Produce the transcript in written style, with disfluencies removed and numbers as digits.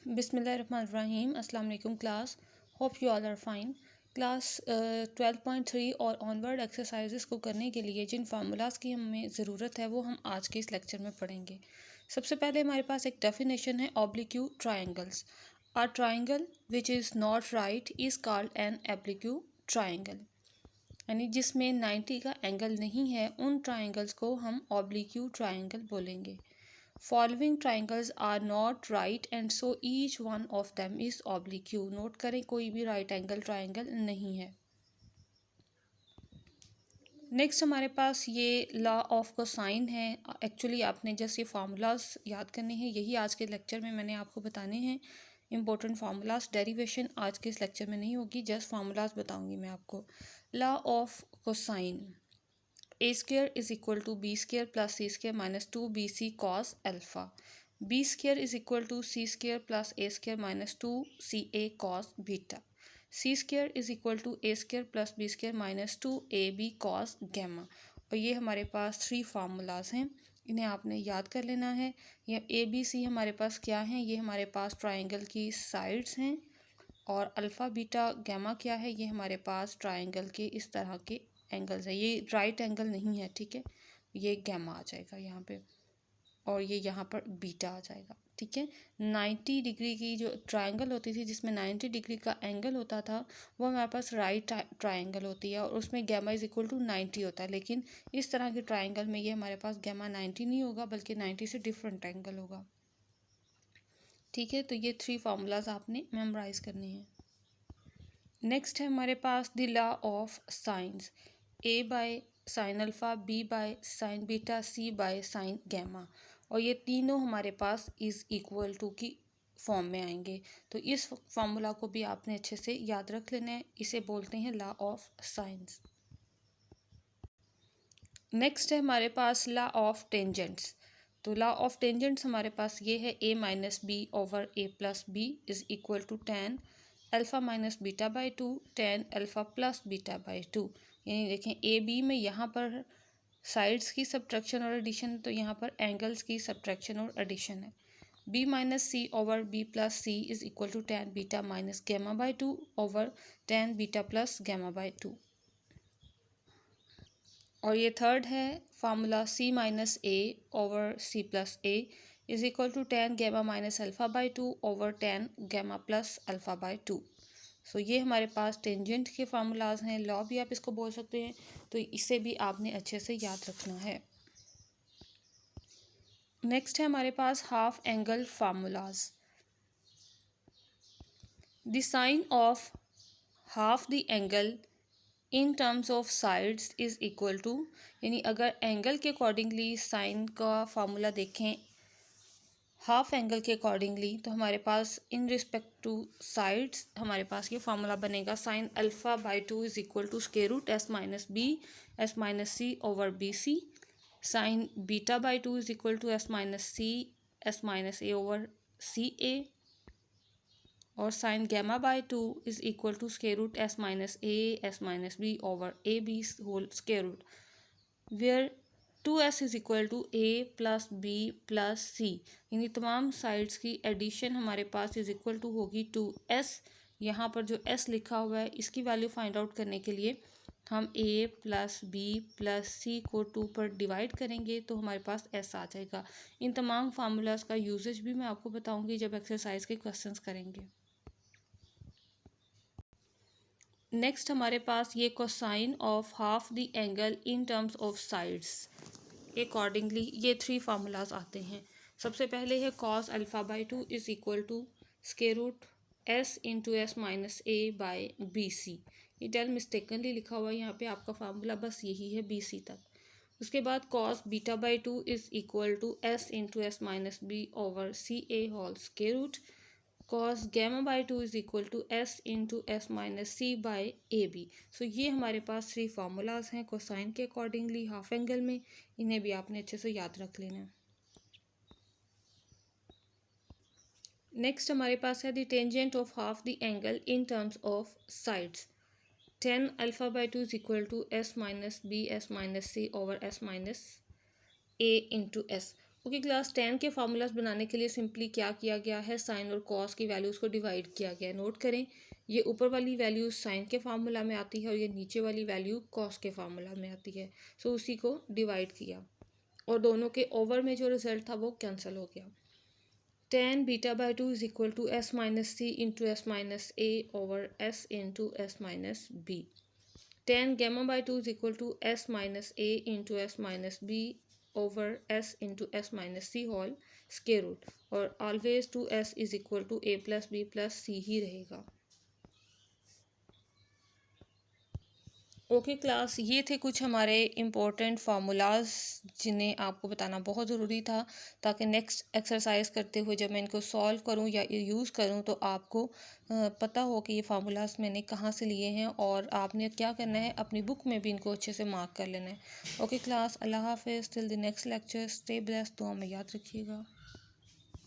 बिस्मिल्लाहिर्रहमानिर्रहीम। अस्सलाम वालेकुम class, hope you all are fine. Class 12.3 और ऑनवर्ड एक्सरसाइजेस को करने के लिए जिन फार्मूलाज़ की हमें ज़रूरत है वो हम आज के इस लेक्चर में पढ़ेंगे। सबसे पहले हमारे पास एक डेफिनेशन है oblique triangles. A triangle which is not right is called an oblique triangle, यानी जिसमें 90 का एंगल नहीं है उन ट्रायंगल्स को हम ऑब्लिक्यू ट्रायंगल बोलेंगे। Following triangles are not right and so each one of them is oblique. Note करें, कोई भी राइट एंगल ट्राइंगल नहीं है। नेक्स्ट हमारे पास ये लॉ ऑफ कोसाइन है। एक्चुअली आपने जैसे फार्मूलाज याद करने हैं, यही आज के लेक्चर में मैंने आपको बताने हैं। इंपॉर्टेंट फार्मूलाज, डेरिवेशन आज के इस लेक्चर में नहीं होगी, जस्ट फार्मूलाज बताऊंगी मैं आपको। Law of cosine, A square is equal to B square plus C square minus 2bc cos alpha. B square is equal to C square plus A square minus 2ca cos beta. C square is equal to A square plus B square minus 2ab cos gamma. और ये हमारे पास 3 formulas हैं, इन्हें आपने याद कर लेना है। ये ए बी सी हमारे पास क्या हैं? ये हमारे पास ट्राइंगल की साइड्स हैं। और अल्फ़ा बीटा गैमा क्या है? ये हमारे पास ट्राइंगल के इस तरह के एंगल्स है। ये राइट एंगल नहीं है, ठीक है। ये गैमा आ जाएगा यहाँ पे और ये यहाँ पर बीटा आ जाएगा, ठीक है। 90 डिग्री की जो ट्रायंगल होती थी जिसमें 90 डिग्री का एंगल होता था वो हमारे पास राइट ट्रायंगल होती है और उसमें गैमा इज इक्वल टू 90 होता है। लेकिन इस तरह के ट्रायंगल में ये हमारे पास गैमा 90 नहीं होगा बल्कि 90 से डिफरेंट एंगल होगा, ठीक है। तो ये 3 फार्मूलाज आपने मेमोराइज करने हैं। नेक्स्ट है हमारे पास the law of sines. A by sine alpha, b by sine beta, c by sine gamma. और ये तीनों हमारे पास इज़ इक्वल टू की फॉर्म में आएंगे। तो इस फॉर्मूला को भी आपने अच्छे से याद रख लेना है, इसे बोलते हैं लॉ ऑफ साइंस। नेक्स्ट है हमारे पास लॉ ऑफ टेंजेंट्स। तो लॉ ऑफ टेंजेंट्स हमारे पास ये है a minus b over a plus b is equal to tan alpha minus beta by 2 tan alpha plus beta by 2। यानी देखें ए बी में यहाँ पर साइड्स की सब्ट्रैक्शन और एडिशन, तो यहाँ पर एंगल्स की सब्ट्रैक्शन और एडिशन है। B minus C over B plus C is equal to tan beta minus gamma by 2 over tan beta plus gamma by 2। और ये थर्ड है formula C minus A over C plus A is equal to tan gamma minus alpha by 2 over tan gamma plus alpha by 2। So ये हमारे पास tangent के formulas हैं, law भी आप इसको बोल सकते हैं। तो इसे भी आपने अच्छे से याद रखना है। नेक्स्ट है हमारे पास half angle formulas. The sine of half the angle in terms of sides is equal to, यानी अगर एंगल के अकॉर्डिंगली साइन का फार्मूला देखें हाफ एंगल के अकॉर्डिंगली, तो हमारे पास इन रिस्पेक्ट टू साइड्स हमारे पास ये फार्मूला बनेगा sine alpha by 2 is equal to square root s minus B S minus C over b c. Sine beta by 2 is equal to S minus c s minus A over c a. और sine gamma by 2 is equal to square root s minus a s minus b over a b whole square root, where 2s is equal to a plus b plus c. यानी तमाम sides की addition हमारे पास is equal to होगी 2s। यहाँ पर जो s लिखा हुआ है इसकी वैल्यू फाइंड आउट करने के लिए हम a प्लस बी प्लस सी को 2 पर डिवाइड करेंगे तो हमारे पास s आ जाएगा। इन तमाम फार्मूलाज का यूजेज भी मैं आपको बताऊँगी जब एक्सरसाइज के क्वेश्चंस करेंगे। नेक्स्ट हमारे पास ये cosine of half the angle in terms of sides के अकॉर्डिंगली ये 3 फार्मूलाज आते हैं। सबसे पहले है cos alpha by 2 is equal to square root S into S minus A by B C. ये डेल मिस्टेकनली लिखा हुआ है यहाँ पे, आपका फार्मूला बस यही है बी सी तक। उसके बाद cos beta by 2 is equal to s into S minus b over c a whole square root cos gamma by 2 is equal to s into S minus c by a b. So ये हमारे पास 3 formulas हैं cosine के accordingly half angle में, इन्हें भी आपने अच्छे से याद रख लेना है। नेक्स्ट हमारे पास है the tangent of half the angle in terms of sides. 10 alpha by 2 is equal to S minus B S minus C over S minus A into S. Okay class 10 के फार्मूलाज बनाने के लिए simply क्या किया गया है, sign और cos की वैल्यूज़ को डिवाइड किया गया है। नोट करें, ये ऊपर वाली वैल्यू साइन के फार्मूला में आती है और ये नीचे वाली वैल्यू कॉस के फार्मूला में आती है। सो उसी को डिवाइड किया और दोनों के ओवर में जो रिजल्ट था वो कैंसिल हो गया। tan beta by 2 is equal to s minus C into S minus A over s into S minus B. tan gamma by 2 is equal to s minus a into s minus b over s into s minus c whole square root, और always 2s is equal to a plus b plus c ही रहेगा। Okay class, ये थे कुछ हमारे important formulas जिन्हें आपको बताना बहुत ज़रूरी था, ताकि नेक्स्ट एक्सरसाइज करते हुए जब मैं इनको सॉल्व करूं या यूज़ करूं तो आपको पता हो कि ये फार्मूलाज मैंने कहाँ से लिए हैं, और आपने क्या करना है, अपनी बुक में भी इनको अच्छे से मार्क कर लेना है। ओके क्लास, अल्लाह हाफिज़, till the next lecture, stay blessed, दुआ में याद रखिएगा।